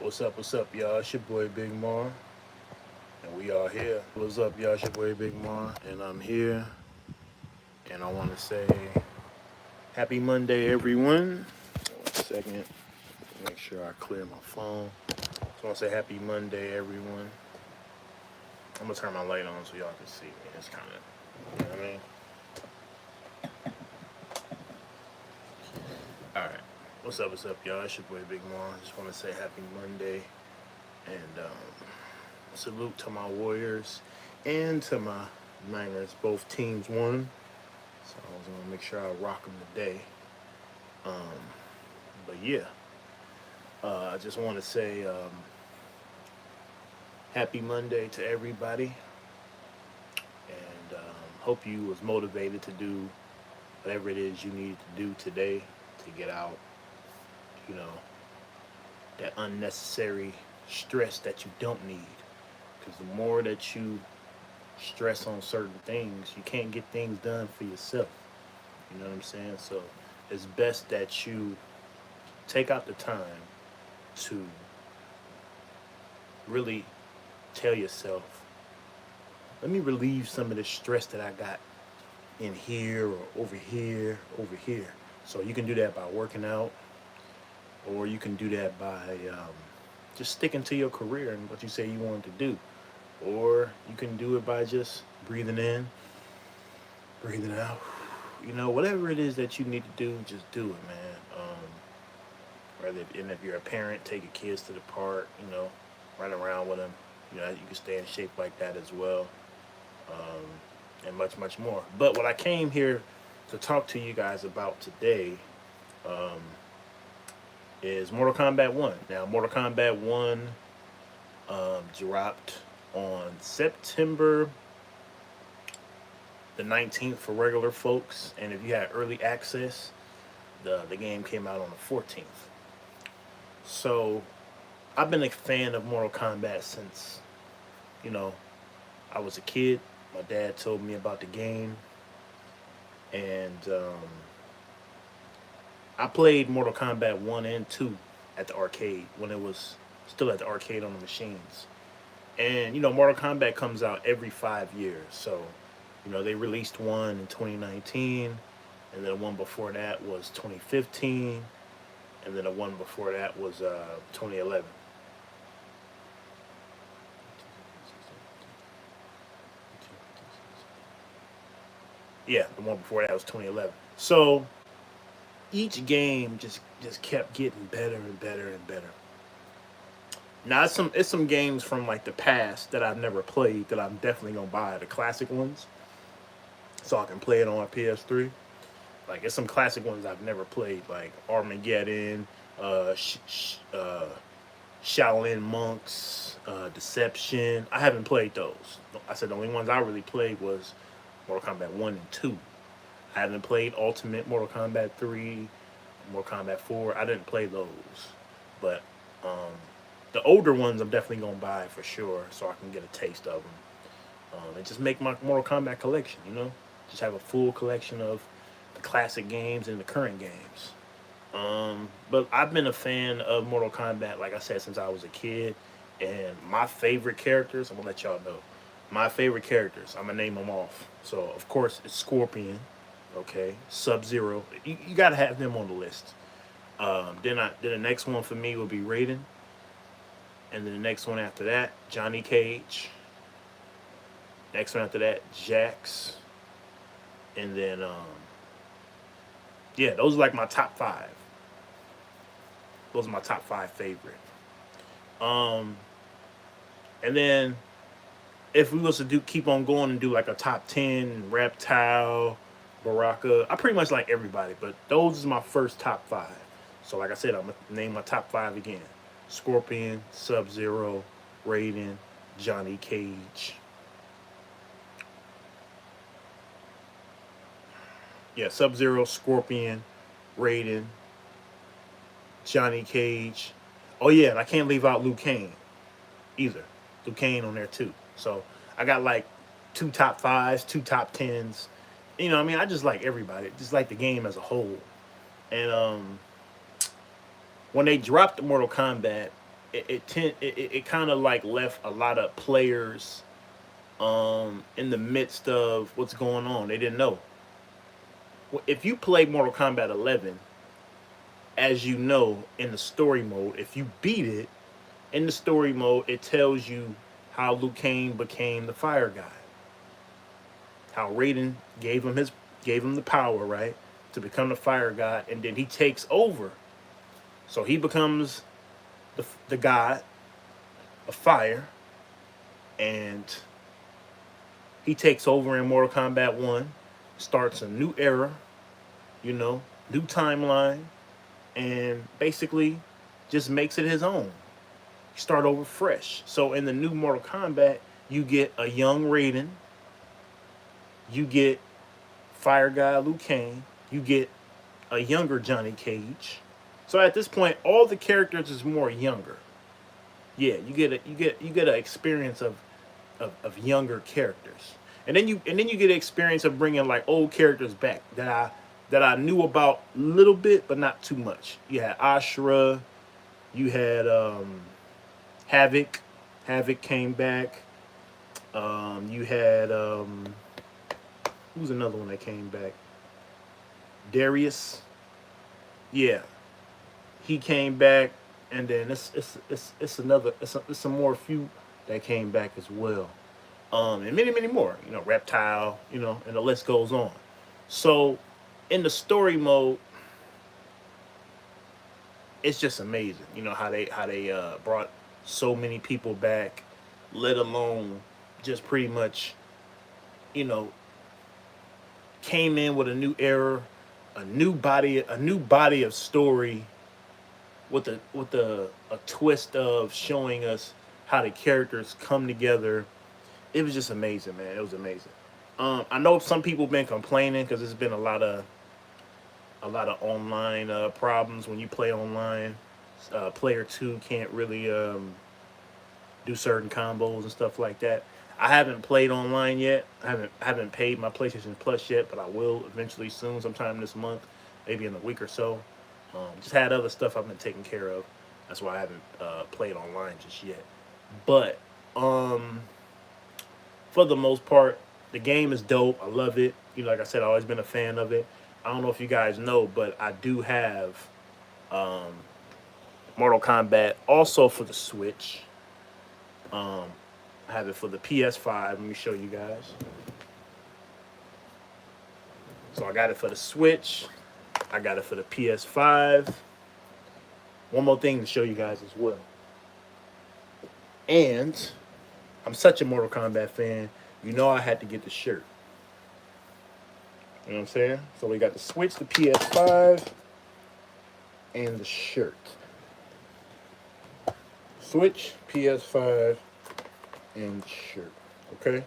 What's up, y'all? It's your boy Big Mar, and we are here. What's up, y'all? It's your boy Big Mar, and I'm here. And I want to say happy Monday, everyone. 1 second, make sure I clear my phone. So I want to say happy Monday, everyone. I'm gonna turn my light on so y'all can see me. It's kind of, you know what I mean? All right. What's up, y'all? It's your boy Big Mar. Just want to say happy Monday, and salute to my Warriors and to my Niners. Both teams won, so I was gonna make sure I rock them today. Um, but yeah, I just want to say happy Monday to everybody, and hope you was motivated to do whatever it is you need to do today to get out, you know, that unnecessary stress that you don't need. Because the more that you stress on certain things, you can't get things done for yourself. You know what I'm saying? So it's best that you take out the time to really tell yourself, let me relieve some of the stress that I got in here or over here, over here. So you can do that by working out, or you can do that by just sticking to your career and what you say you wanted to do. Or you can do it by just breathing in, breathing out. You know, whatever it is that you need to do, just do it, man. And if you're a parent, take your kids to the park, you know, run around with them. You know, you can stay in shape like that as well, and much, much more. But what I came here to talk to you guys about today um, is Mortal Kombat 1. Now, Mortal Kombat 1 dropped on September the 19th for regular folks, and if you had early access, the game came out on the 14th. So I've been a fan of Mortal Kombat since, you know, I was a kid. My dad told me about the game, and I played Mortal Kombat 1 and 2 at the arcade when it was still at the arcade on the machines. And, you know, Mortal Kombat comes out every 5 years. So, you know, they released one in 2019, and then the one before that was 2015, and then the one before that was 2011. Yeah, the one before that was 2011. So each game just kept getting better and better and better. Now it's some games from like the past that I've never played that I'm definitely gonna buy the classic ones so I can play it on my PS3. Like it's some classic ones I've never played, like Armageddon, Shaolin Monks, Deception. I haven't played those. I said the only ones I really played was Mortal Kombat 1 and 2. I haven't played Ultimate Mortal Kombat 3, Mortal Kombat 4. I didn't play those. But um, the older ones I'm definitely going to buy for sure so I can get a taste of them. And just make my Mortal Kombat collection, you know? Just have a full collection of the classic games and the current games. But I've been a fan of Mortal Kombat, like I said, since I was a kid. And my favorite characters, I'm going to let y'all know. My favorite characters, I'm going to name them off. So, of course, it's Scorpion, okay? Sub-Zero. You got to have them on the list. Then the next one for me will be Raiden. And then the next one after that, Johnny Cage. Next one after that, Jax. And then, yeah, those are like my top five. Those are my top five favorite. Um, and then if we was to keep on going and do like a top 10, Reptile, Baraka, I pretty much like everybody, but those is my first top five. So like I said, I'm gonna name my top five again: Scorpion, Sub-Zero, Raiden, Johnny Cage. Yeah, Sub-Zero, Scorpion, Raiden, Johnny Cage. Oh yeah, and I can't leave out Liu Kang either. Liu Kang on there too. So I got like two top fives, two top tens. You know, what I mean, I just like everybody. Just like the game as a whole. And when they dropped the Mortal Kombat, it kind of like left a lot of players in the midst of what's going on. They didn't know. If you play Mortal Kombat 11, as you know, in the story mode, if you beat it in the story mode, it tells you how Liu Kang became the fire guy. How Raiden gave him the power, right, to become the fire god, and then he takes over. So he becomes the god of fire, and he takes over in Mortal Kombat 1, starts a new era, new timeline, and basically just makes it his own. Start over fresh. So in the new Mortal Kombat, you get a young Raiden, you get Fire Guy Liu Kang, you get a younger Johnny Cage. So at this point, all the characters is more younger. Yeah, you get an experience of younger characters, and then you get an experience of bringing like old characters back that I knew about a little bit, but not too much. You had Ashura, you had Havoc. Havoc came back. You had who's another one that came back? Darius. Yeah, he came back, and then it's another it's some more few that came back as well, and many more. Reptile. And the list goes on. So, in the story mode, it's just amazing. How they brought so many people back, let alone just pretty much, you know, came in with a new era, a new body of story, with a twist of showing us how the characters come together. It was just amazing, man. It was amazing. I know some people been complaining because there's been a lot of online problems when you play online. Player two can't really do certain combos and stuff like that. I haven't played online yet. I haven't paid my PlayStation Plus yet, but I will eventually soon, sometime this month, maybe in a week or so. Just had other stuff I've been taking care of. That's why I haven't played online just yet. But for the most part, the game is dope. I love it. Like I said, I've always been a fan of it. I don't know if you guys know, but I do have um, Mortal Kombat also for the Switch. Um, I have it for the PS5. Let me show you guys. So I got it for the Switch. I got it for the PS5. One more thing to show you guys as well. And I'm such a Mortal Kombat fan. I had to get the shirt. You know what I'm saying? So we got the Switch, the PS5, and the shirt. Switch, PS5, and shirt. Okay?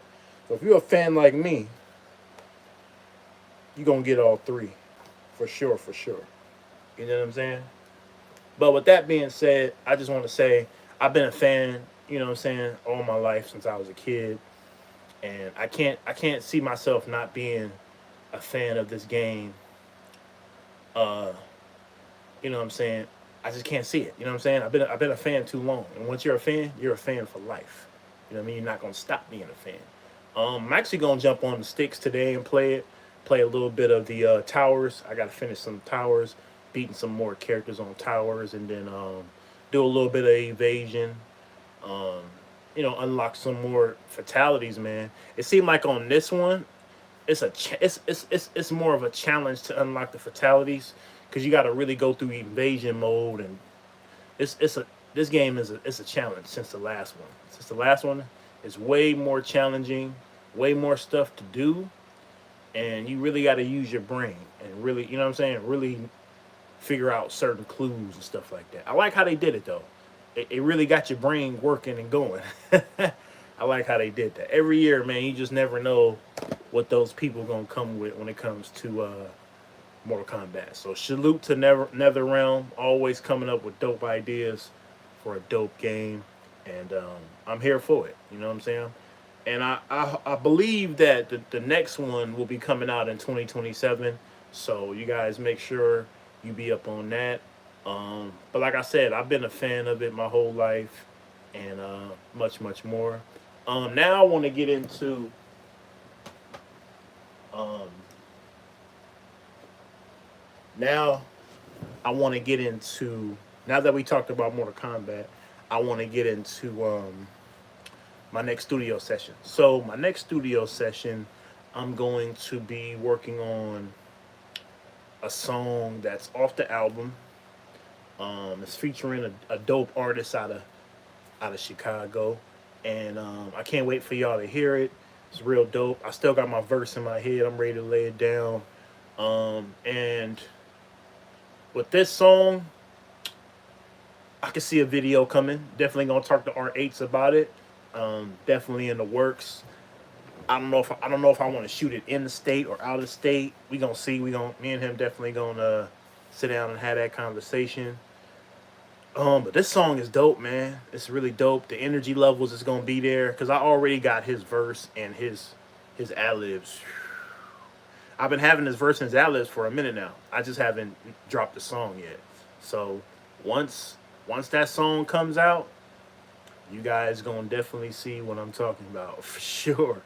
So if you're a fan like me, you're going to get all three. For sure, for sure. You know what I'm saying? But with that being said, I just want to say I've been a fan, all my life since I was a kid. And I can't see myself not being a fan of this game. Uh, you know what I'm saying? I just can't see it. You know what I'm saying? I've been a fan too long. And once you're a fan for life. You know what I mean? You're not gonna stop being a fan. I'm actually gonna jump on the sticks today and play it. Play a little bit of the towers. I gotta finish some towers, beating some more characters on towers, and then do a little bit of evasion. Um, unlock some more fatalities, man. It seemed like on this one, it's more of a challenge to unlock the fatalities because you got to really go through invasion mode, and this game it's a challenge since the last one. Since the last one is way more challenging, way more stuff to do, and you really got to use your brain and really, you know what I'm saying, really figure out certain clues and stuff like that. I like how they did it though. It really got your brain working and going. I like how they did that. Every year, man, you just never know what those people gonna come with when it comes to Mortal Kombat. So salute to NetherRealm, always coming up with dope ideas for a dope game, and I'm here for it. You know what I'm saying? And I believe that the next one will be coming out in 2027. So you guys make sure you be up on that. But like I said, I've been a fan of it my whole life, and much much more. Now I want to get into um, now I want to get into now that we talked about Mortal Kombat, I want to get into my next studio session. So my next studio session, I'm going to be working on a song that's off the album. It's featuring a dope artist out of Chicago, and I can't wait for y'all to hear it. It's real dope. I still got my verse in my head. I'm ready to lay it down. And with this song, I can see a video coming. Definitely gonna talk to R8s about it. Definitely in the works. I don't know if I want to shoot it in the state or out of state. We gonna see. We gonna Me and him definitely gonna sit down and have that conversation. But this song is dope, man. It's really dope. The energy levels is gonna be there because I already got his verse and his ad libs. I've been having his verse and his ad libs for a minute now. I just haven't dropped the song yet. So once once that song comes out, you guys gonna definitely see what I'm talking about for sure.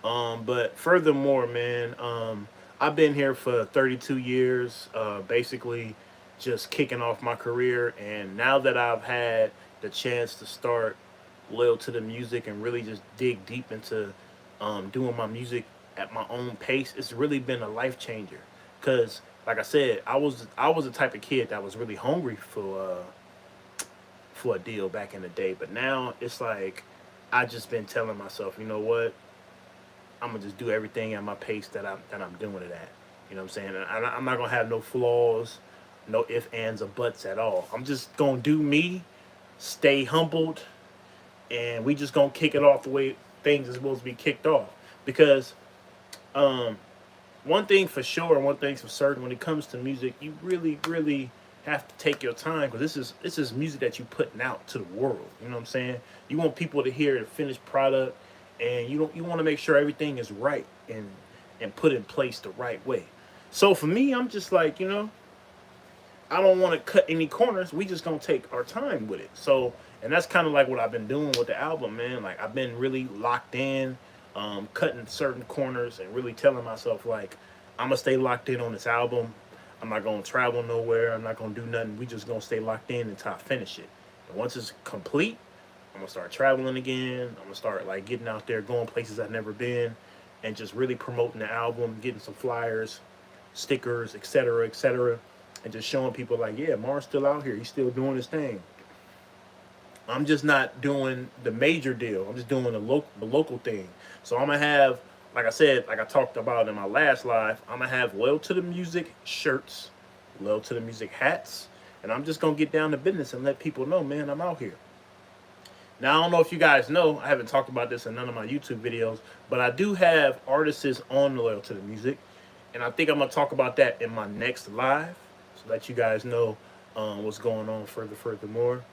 But furthermore, man, I've been here for 32 years, basically just kicking off my career. And now that I've had the chance to start loyal to the music and really just dig deep into doing my music at my own pace, it's really been a life changer. Cause like I said, I was the type of kid that was really hungry for a deal back in the day. But now it's like I just been telling myself, you know what? I'm gonna just do everything at my pace that I'm doing it at. You know what I'm saying? And I'm not gonna have no flaws, no ifs, ands, or buts at all. I'm just gonna do me, stay humbled, and we just gonna kick it off the way things are supposed to be kicked off. Because um, one thing for sure, and one thing for certain, when it comes to music, you really, really have to take your time because this is music that you putting out to the world. You know what I'm saying? You want people to hear the finished product, and you want to make sure everything is right and put in place the right way. So for me, I'm just like, I don't want to cut any corners. We just gonna take our time with it. So, and that's kind of like what I've been doing with the album, man. Like I've been really locked in, cutting certain corners and really telling myself like I'm gonna stay locked in on this album. I'm not gonna travel nowhere. I'm not gonna do nothing. We just gonna stay locked in until I finish it. And once it's complete, I'm gonna start traveling again. I'm gonna start like getting out there, going places I've never been, and just really promoting the album, getting some flyers, stickers, etc., and just showing people like, yeah, Mar's still out here. He's still doing his thing. I'm just not doing the major deal. I'm just doing the local thing. So I'm gonna have, like I said, like I talked about in my last live, I'm gonna have loyal to the music shirts, loyal to the music hats, and I'm just gonna get down to business and let people know, man, I'm out here. Now I don't know if you guys know, I haven't talked about this in none of my YouTube videos, but I do have artists on loyal to the music, and I think I'm gonna talk about that in my next live, so let you guys know what's going on furthermore.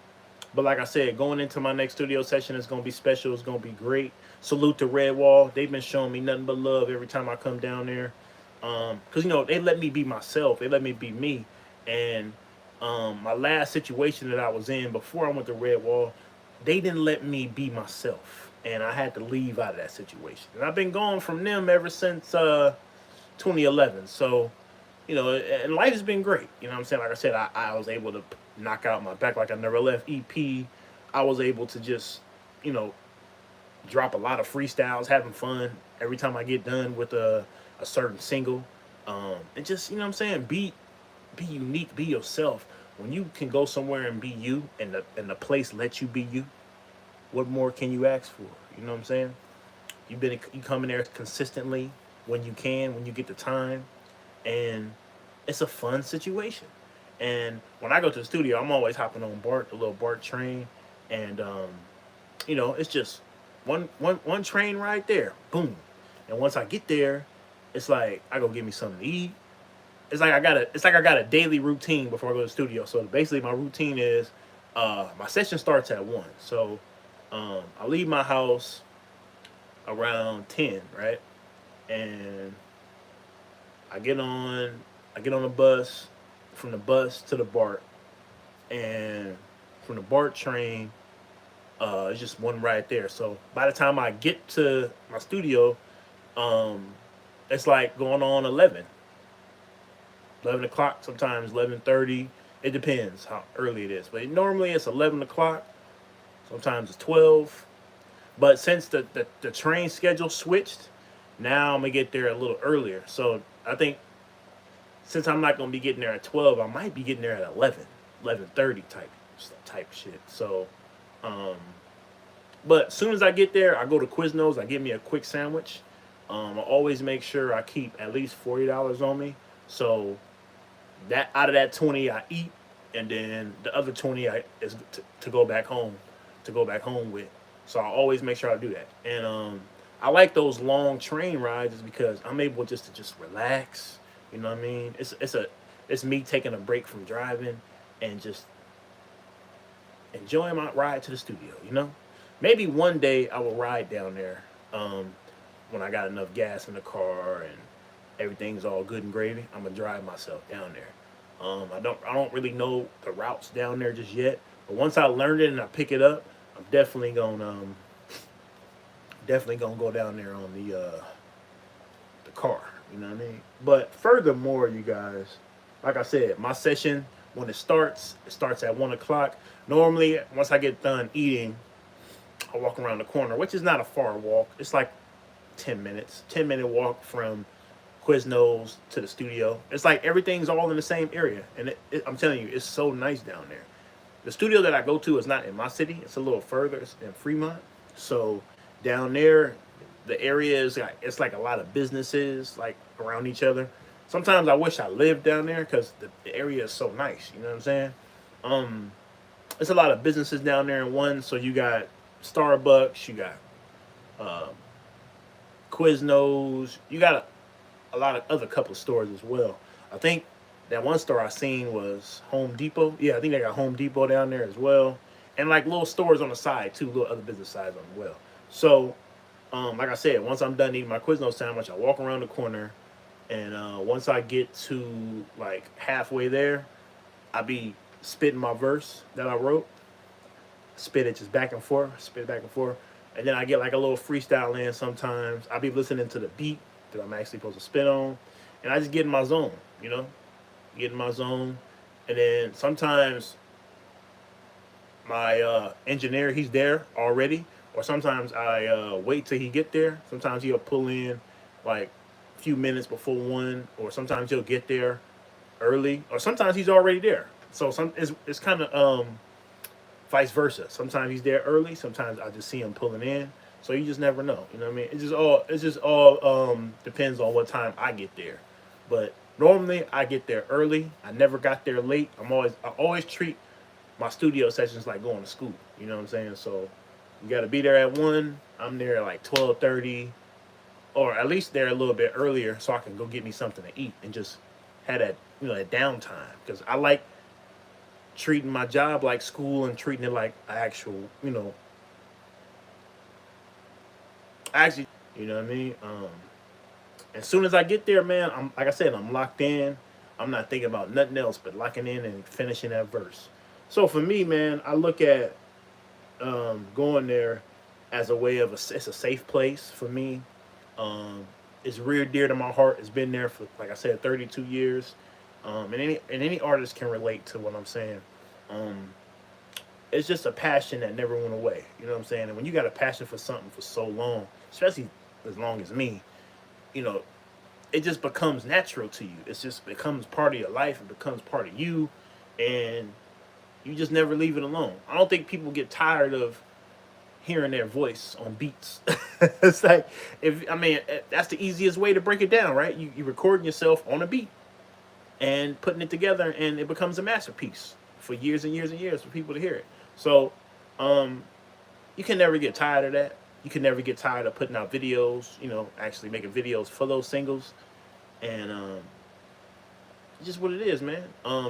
But like I said, going into my next studio session is gonna be special. It's gonna be great. Salute to Red Wall. They've been showing me nothing but love every time I come down there. Cause they let me be myself. They let me be me. And my last situation that I was in before I went to Red Wall, they didn't let me be myself, and I had to leave out of that situation. And I've been gone from them ever since 2011. So and life has been great. You know what I'm saying? Like I said, I was able to knock out my back like I never left EP. I was able to just, you know, drop a lot of freestyles, having fun every time I get done with a certain single. And just, you know what I'm saying, be unique, be yourself. When you can go somewhere and be you and the place lets you be you, what more can you ask for? You know what I'm saying? You come in there consistently when you can, when you get the time, and it's a fun situation. And when I go to the studio, I'm always hopping on Bart, the little Bart train, and it's just one train right there, boom. And once I get there, it's like I go get me something to eat. It's like I got a daily routine before I go to the studio. So basically, my routine is my session starts at 1. So I leave my house around 10, right? And I get on I get on the bus, from the bus to the BART. and from the BART train, it's just one right there. So by the time I get to my studio, um, it's like going on 11 o'clock, sometimes 11:30. It depends how early it is, but normally it's 11 o'clock. Sometimes it's 12. But since the train schedule switched, now I'm gonna get there a little earlier. So I think since I'm not gonna be getting there at 12, I might be getting there at 11, 11:30 type shit. So, um, but as soon as I get there, I go to Quiznos. I get me a quick sandwich. I always make sure I keep at least $40 on me. So that out of that 20 I eat, and then the other 20 is to go back home, to go back home with. So I always make sure I do that. And I like those long train rides is because I'm able just to just relax. You know what I mean? It's me taking a break from driving and just enjoying my ride to the studio. You know, maybe one day I will ride down there when I got enough gas in the car and everything's all good and gravy. I'm gonna drive myself down there. I don't really know the routes down there just yet, but once I learn it and I pick it up, I'm definitely gonna go down there on the car. You know what I mean? But furthermore, you guys, like I said, my session when it starts at 1 o'clock. Normally, once I get done eating, I walk around the corner, which is not a far walk. It's like 10 minutes, 10-minute walk from Quiznos to the studio. It's like everything's all in the same area, and I'm telling you, it's so nice down there. The studio that I go to is not in my city; it's a little further. It's in Fremont. So down there, the area is like it's like a lot of businesses like around each other. Sometimes I wish I lived down there because the area is so nice. You know what I'm saying? Um, it's a lot of businesses down there in one. So you got Starbucks, you got uh, Quiznos, you got a lot of other couple of stores as well. I think that one store I seen was Home Depot. Yeah, I think they got Home Depot down there as well, and like little stores on the side too, little other business sides on the well. So, like I said, once I'm done eating my Quizno sandwich, I walk around the corner, and once I get to like halfway there, I be spitting my verse that I wrote, spit it just back and forth, spit it back and forth, and then I get like a little freestyle in. Sometimes I be listening to the beat that I'm actually supposed to spit on, and I just get in my zone, you know, get in my zone, and then sometimes my engineer he's there already, or sometimes I wait till he get there. Sometimes he'll pull in like a few minutes before one, or sometimes he'll get there early, or sometimes he's already there. So it's kind of vice versa. Sometimes he's there early. Sometimes I just see him pulling in. So you just never know. You know what I mean? It just all depends on what time I get there. But normally I get there early. I never got there late. I always treat my studio sessions like going to school. You know what I'm saying? So you got to be there at 1. I'm there at like 12:30, or at least there a little bit earlier, so I can go get me something to eat and just have that that downtime. Because I like treating my job like school and treating it like actual actually, you know what I mean? As soon as I get there, man, I'm like I said, I'm locked in. I'm not thinking about nothing else but locking in and finishing that verse. So for me, man, I look at going there as a way of it's a safe place for me. Um, it's real dear to my heart. It's been there for, like I said, 32 years. And any artist can relate to what I'm saying. Um, it's just a passion that never went away. You know what I'm saying? And when you got a passion for something for so long, especially as long as me, you know, it just becomes natural to you. It just becomes part of your life. It becomes part of you, and you just never leave it alone. I don't think people get tired of hearing their voice on beats. It's like if I mean that's the easiest way to break it down, right? You recording yourself on a beat and putting it together, and it becomes a masterpiece for years and years and years for people to hear it. So, um, you can never get tired of that. You can never get tired of putting out videos. Actually making videos for those singles, and just what it is, man.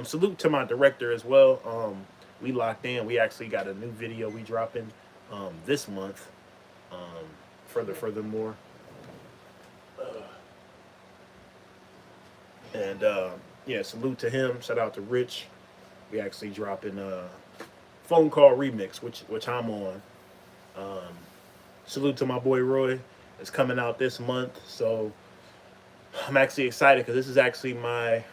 Salute to my director as well. We locked in. We actually got a new video we dropping this month. Um, furthermore, and yeah, salute to him. Shout out to Rich. We actually dropping a phone call remix, which I'm on. Um, Salute to my boy Roy. It's coming out this month, so I'm actually excited because this is actually my.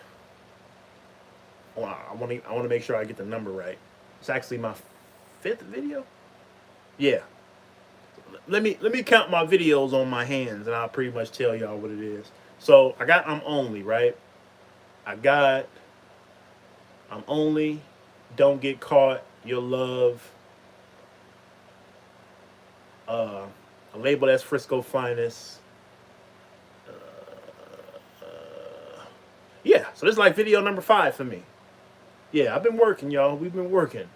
Well, I want to make sure I get the number right. It's actually my fifth video. Yeah. Let me count my videos on my hands, and I'll pretty much tell y'all what it is. So I got I'm only right. I got I'm only. Don't get caught. Your love. Uh, a label that's Frisco finest. Yeah, so this is like video number 5 for me. Yeah, I've been working, y'all. We've been working.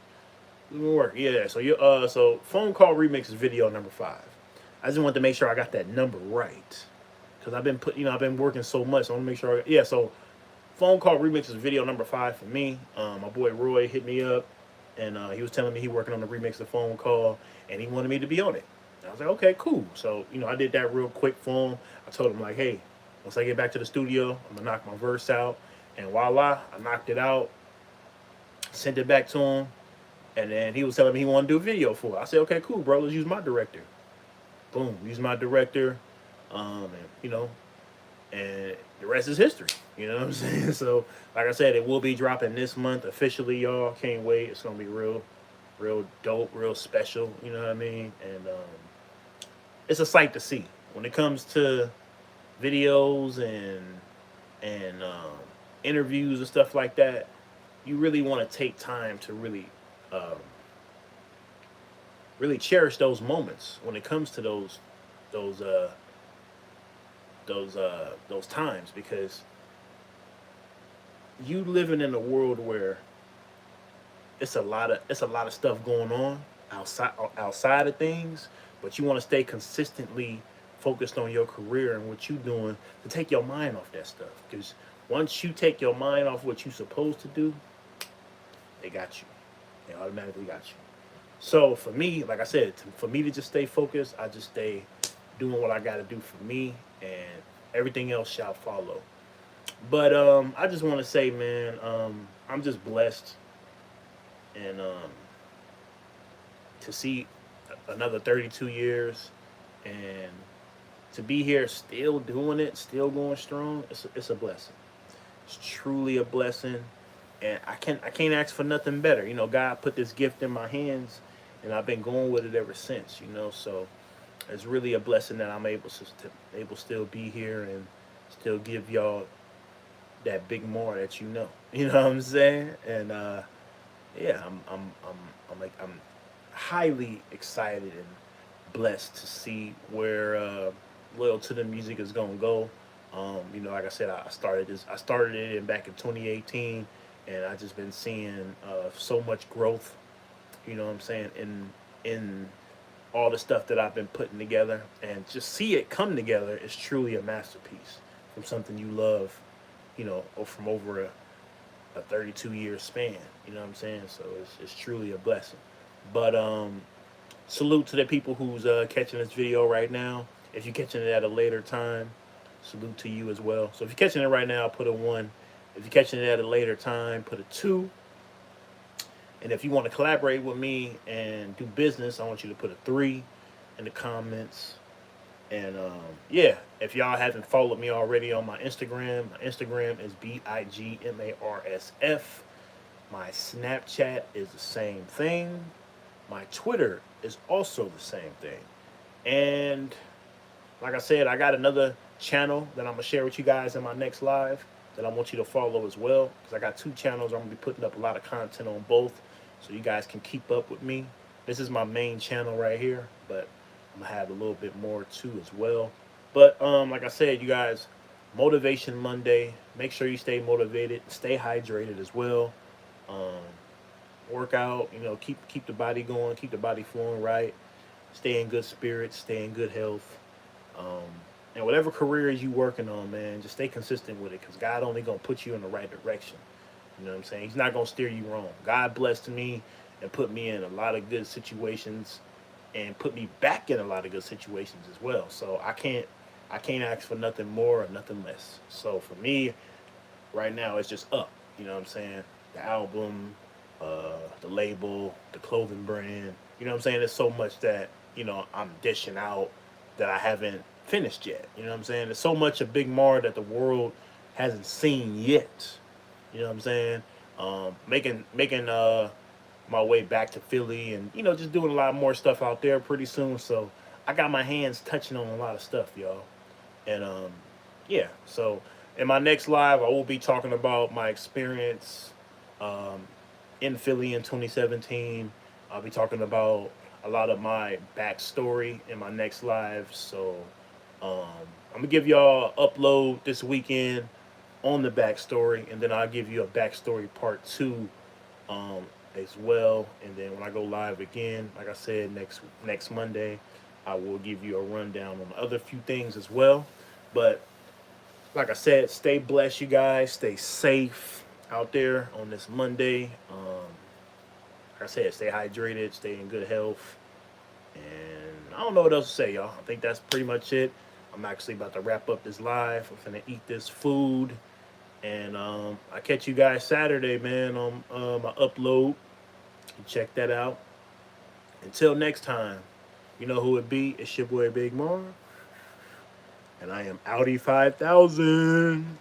We've been working. Yeah, so so phone call remix is video number 5. I just wanted to make sure I got that number right because I've been working so much. So I want to make sure. Yeah, so phone call remix is video number 5 for me. My boy Roy hit me up, and he was telling me he working on the remix of phone call, and he wanted me to be on it. And I was like, okay, cool. So I did that real quick for him. I told him like, hey, once I get back to the studio, I'm gonna knock my verse out, and voila, I knocked it out. Sent it back to him, and then he was telling me he wanted to do a video for it. I said, okay, cool, bro. Let's use my director. Boom, use my director, and and the rest is history. You know what I'm saying? So, like I said, it will be dropping this month officially, y'all. Can't wait. It's gonna be real dope, real special. You know what I mean? And it's a sight to see when it comes to videos and interviews and stuff like that. You really want to take time to um, really cherish those moments when it comes to those those times because you living in a world where it's a lot of stuff going on outside of things, but you want to stay consistently focused on your career and what you're doing to take your mind off that stuff. Because once you take your mind off what you're supposed to do, they got you. They automatically got you. So for me, like I said, for me to just stay focused, I just stay doing what I got to do for me, and everything else shall follow. But I just want to say, man, I'm just blessed, and to see another 32 years, and to be here still doing it, still going strong. It's a blessing. It's truly a blessing, and I can't ask for nothing better. God put this gift in my hands, and I've been going with it ever since. So it's really a blessing that I'm able to still be here and still give y'all that big more that You know what I'm saying? And yeah, I'm highly excited and blessed to see where Loyal to the Music is gonna go. Like I said, I started it back in 2018, and I just been seeing so much growth. You know what I'm saying in all the stuff that I've been putting together, and just see it come together is truly a masterpiece from something you love. Or from over a 32-year span. You know what I'm saying? So it's truly a blessing. But salute to the people who's catching this video right now. If you're catching it at a later time, salute to you as well. So if you're catching it right now, put a 1. If you're catching it at a later time, put a 2. And if you want to collaborate with me and do business, I want you to put a 3 in the comments. And yeah, if y'all haven't followed me already on my Instagram is BIGMARSF. My Snapchat is the same thing. My Twitter is also the same thing. And like I said, I got another channel that I'm going to share with you guys in my next live that I want you to follow as well. Because I got 2 channels. I'm going to be putting up a lot of content on both, so you guys can keep up with me. This is my main channel right here, but I'm gonna have a little bit more too as well. But like I said, you guys, Motivation Monday. Make sure you stay motivated, stay hydrated as well. Um, Work out, keep the body going, keep the body flowing right. Stay in good spirits, stay in good health. Um, and whatever careers you working on, man, just stay consistent with it, because God only gonna put you in the right direction. You know what I'm saying? He's not gonna steer you wrong. God blessed me and put me in a lot of good situations, and put me back in a lot of good situations as well. So I can't ask for nothing more or nothing less. So for me, right now it's just up. You know what I'm saying? The album, the label, the clothing brand. You know what I'm saying? There's so much that, I'm dishing out that I haven't finished yet. You know what I'm saying? There's so much of Big Mar that the world hasn't seen yet. You know what I'm saying? Making my way back to Philly, and just doing a lot more stuff out there pretty soon. So I got my hands touching on a lot of stuff, y'all. And yeah. So in my next live, I will be talking about my experience um, in Philly in 2017. I'll be talking about a lot of my backstory in my next live. So um, I'm gonna give y'all an upload this weekend on the backstory, and then I'll give you a backstory part two um, as well. And then when I go live again, like I said, next Monday, I will give you a rundown on other few things as well. But like I said, stay blessed, you guys. Stay safe out there on this Monday. Like I said, stay hydrated, stay in good health. And I don't know what else to say, y'all. I think that's pretty much it. I'm actually about to wrap up this live. I'm finna eat this food. And I catch you guys Saturday, man, on my upload. Check that out. Until next time, you know who it be. It's your boy Big Mar. And I am Audi 5000.